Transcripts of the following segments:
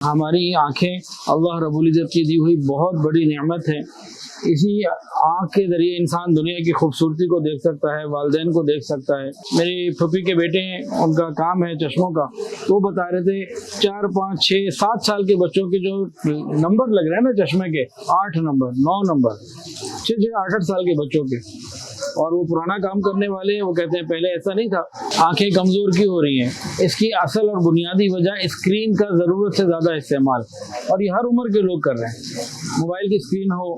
हमारी आँखें अल्लाह रब्बुल इज़्ज़त की दी हुई बहुत बड़ी नेमत है। इसी आँख के ज़रिए इंसान दुनिया की खूबसूरती को देख सकता है, वालिदैन को देख सकता है। मेरी फूफी के बेटे हैं, उनका काम है चश्मों का, तो वो बता रहे थे 4, 5, 6, 7 साल के बच्चों के जो नंबर लग रहे हैं ना चश्मे के, 8 नंबर, 9 नंबर, 6, 8, 8 साल के बच्चों के, और वो पुराना काम करने वाले हैं। वो कहते हैं पहले ऐसा नहीं था। आंखें कमज़ोर क्यों हो रही हैं? इसकी असल और बुनियादी वजह स्क्रीन का ज़रूरत से ज़्यादा इस्तेमाल, और ये हर उम्र के लोग कर रहे हैं। मोबाइल की स्क्रीन हो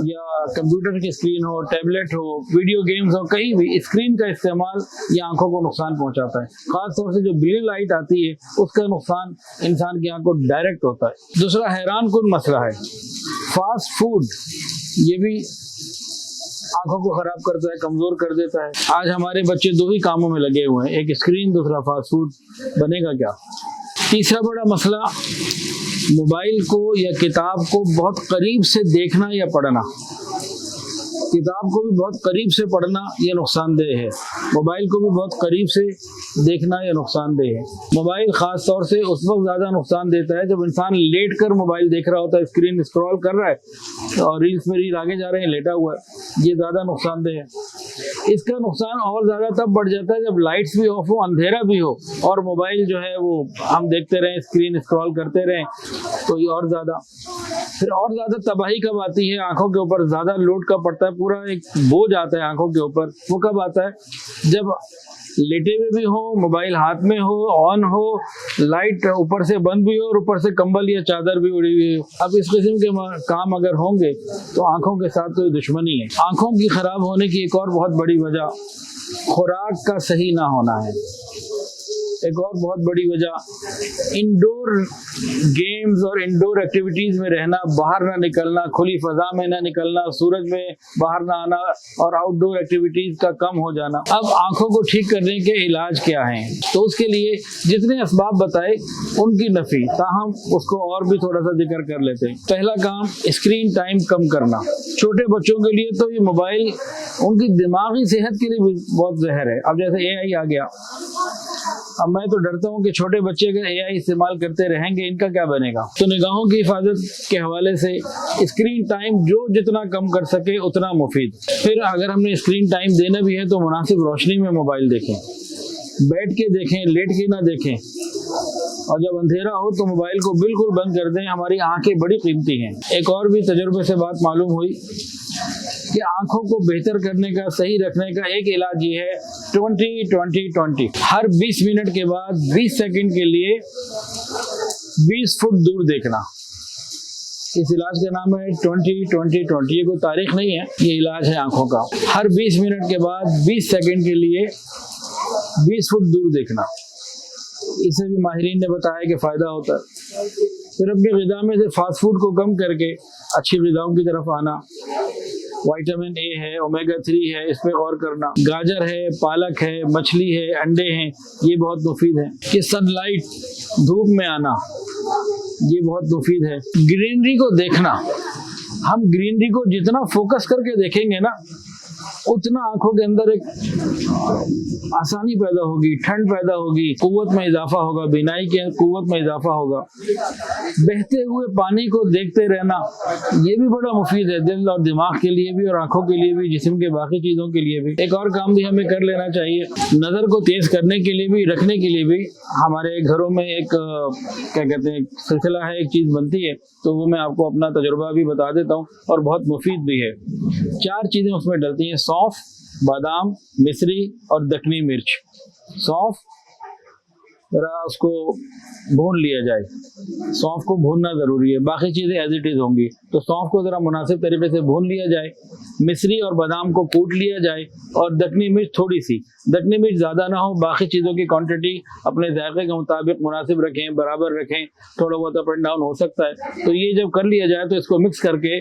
या कंप्यूटर की स्क्रीन हो, टैबलेट हो, वीडियो गेम्स हो, कहीं भी स्क्रीन का इस्तेमाल ये आंखों को नुकसान पहुंचाता है। ख़ास तौर से जो ब्लू लाइट आती है उसका नुकसान इंसान की आंख को डायरेक्ट होता है। दूसरा हैरान कुन मसला है फास्ट फूड, ये भी आंखों को खराब करता है, कमजोर कर देता है। आज हमारे बच्चे दो ही कामों में लगे हुए हैं, एक स्क्रीन, दूसरा फास्ट फूड। बनेगा क्या? तीसरा बड़ा मसला मोबाइल को या किताब को बहुत करीब से देखना या पढ़ना। किताब को भी बहुत करीब से पढ़ना ये नुकसानदेह है, मोबाइल को भी बहुत करीब से देखना ये नुकसानदेह है। मोबाइल ख़ास तौर से उस वक्त ज़्यादा नुकसान देता है जब इंसान लेट कर मोबाइल देख रहा होता है, स्क्रीन स्क्रॉल कर रहा है और रील्स में रील आगे जा रहे हैं, लेटा हुआ है, ये ज़्यादा नुकसानदेह है। इसका नुकसान और ज़्यादा तब बढ़ जाता है जब लाइट्स भी ऑफ हो, अंधेरा भी हो और मोबाइल जो है वो हम देखते रहें, स्क्रीन स्क्रॉल करते रहें, तो ये और ज़्यादा। फिर और ज़्यादा तबाही कब आती है? आंखों के ऊपर ज़्यादा लोड कब पड़ता है, पूरा एक बोझ आता है आंखों के ऊपर, वो कब आता है? जब लेटे हुए भी हो, मोबाइल हाथ में हो, ऑन हो, लाइट ऊपर से बंद भी हो और ऊपर से कंबल या चादर भी उड़ी हुई हो। अब इस किस्म के काम अगर होंगे तो आंखों के साथ तो दुश्मनी है। आंखों की खराब होने की एक और बहुत बड़ी वजह खुराक का सही ना होना है। एक और बहुत बड़ी वजह इंडोर गेम्स और इंडोर एक्टिविटीज़ में रहना, बाहर ना निकलना, खुली फ़ज़ा में ना निकलना, सूरज में बाहर ना आना और आउटडोर एक्टिविटीज़ का कम हो जाना। अब आँखों को ठीक करने के इलाज क्या हैं? तो उसके लिए जितने असबाब बताए उनकी नफ़ी, ताहम उसको और भी थोड़ा सा जिक्र कर लेते हैं। पहला काम स्क्रीन टाइम कम करना। छोटे बच्चों के लिए तो ये मोबाइल उनकी दिमागी सेहत के लिए भी बहुत जहर है। अब जैसे AI आ गया, अब मैं तो डरता हूँ कि छोटे बच्चे अगर AI इस्तेमाल करते रहेंगे, इनका क्या बनेगा? तो निगाहों की हिफाजत के हवाले से स्क्रीन टाइम जो जितना कम कर सके उतना मुफीद। फिर अगर हमने स्क्रीन टाइम देना भी है तो मुनासिब रोशनी में मोबाइल देखें, बैठ के देखें, लेट के ना देखें, और जब अंधेरा हो तो मोबाइल को बिल्कुल बंद कर दें। हमारी आंखें बड़ी कीमती हैं। एक और भी तजुर्बे से बात मालूम हुई कि आंखों को बेहतर करने का, सही रखने का एक इलाज ये है 20-20-20। हर 20 मिनट के बाद 20 सेकंड के लिए 20 फुट दूर देखना। इस इलाज का नाम है 20-20-20। ये कोई तारीख नहीं है, ये इलाज है आंखों का। हर 20 मिनट के बाद 20 सेकंड के लिए 20 फुट दूर देखना। इसे भी माहिरीन ने बताया कि फ़ायदा होता है। फिर अपनी ग़िज़ा में से फास्ट फूड को कम करके अच्छी ग़िज़ाओं की तरफ आना। विटामिन A है, ओमेगा 3 है, इस पर गौर करना। गाजर है, पालक है, मछली है, अंडे हैं, ये बहुत मुफीद है। कि सनलाइट, धूप में आना, ये बहुत मुफीद है। ग्रीनरी को देखना, हम ग्रीनरी को जितना फोकस करके देखेंगे ना उतना आंखों के अंदर एक आसानी पैदा होगी, ठंड पैदा होगी, कुव्वत में इजाफा होगा, बीनाई के कुव्वत में इजाफा होगा। बहते हुए पानी को देखते रहना, ये भी बड़ा मुफीद है दिल और दिमाग के लिए भी और आंखों के लिए भी, जिस्म के बाकी चीज़ों के लिए भी। एक और काम भी हमें कर लेना चाहिए, नज़र को तेज़ करने के लिए भी, रखने के लिए भी। हमारे घरों में एक क्या कहते हैं सिलसिला है, एक चीज़ बनती है, तो वो मैं आपको अपना तजुर्बा भी बता देता हूँ और बहुत मुफीद भी है। 4 चीज़ें उसमें डलती हैं, सौंफ, बादाम, मिश्री और दखनी मिर्च। सौंफ ज़रा उसको भून लिया जाए, सौंफ को भूनना ज़रूरी है, बाकी चीज़ें एज इट इज़ होंगी। तो सौंफ को ज़रा मुनासिब तरीके से भून लिया जाए, मिश्री और बादाम को कूट लिया जाए और दखनी मिर्च थोड़ी सी, दखनी मिर्च ज़्यादा ना हो, बाकी चीज़ों की क्वांटिटी अपने जायके के मुताबिक मुनासिब रखें, बराबर रखें, थोड़ा बहुत अप एंड डाउन हो सकता है। तो ये जब कर लिया जाए तो इसको मिक्स करके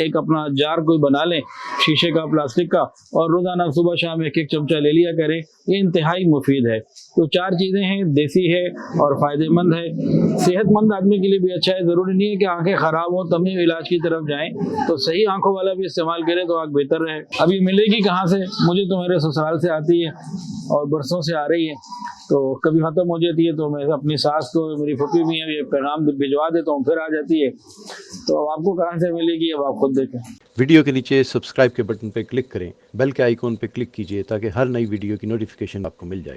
एक अपना जार कोई बना लें, शीशे का, प्लास्टिक का, और रोज़ाना सुबह शाम एक एक चमचा ले लिया करें। ये इंतहाई मुफीद है। तो 4 चीज़ें हैं, देसी है और फ़ायदेमंद है, सेहत मंद आदमी के लिए भी अच्छा है। ज़रूरी नहीं है कि आंखें ख़राब हो तभी इलाज की तरफ जाएं, तो सही आंखों वाला भी इस्तेमाल करें तो आंख बेहतर रहे। अभी मिलेगी कहाँ से, मुझे तो मेरे ससुराल से आती है और बरसों से आ रही है, तो कभी ख़त्म हो जाती है तो मैं अपनी सास को, मेरी फूफी भी है, ये पैगाम भिजवा देता हूँ, फिर आ जाती है। तो अब आपको कहाँ से मिलेगी अब आप खुद देखें। वीडियो के नीचे सब्सक्राइब के बटन पर क्लिक करें, बेल के आइकॉन पर क्लिक कीजिए ताकि हर नई वीडियो की नोटिफिकेशन आपको मिल जाए।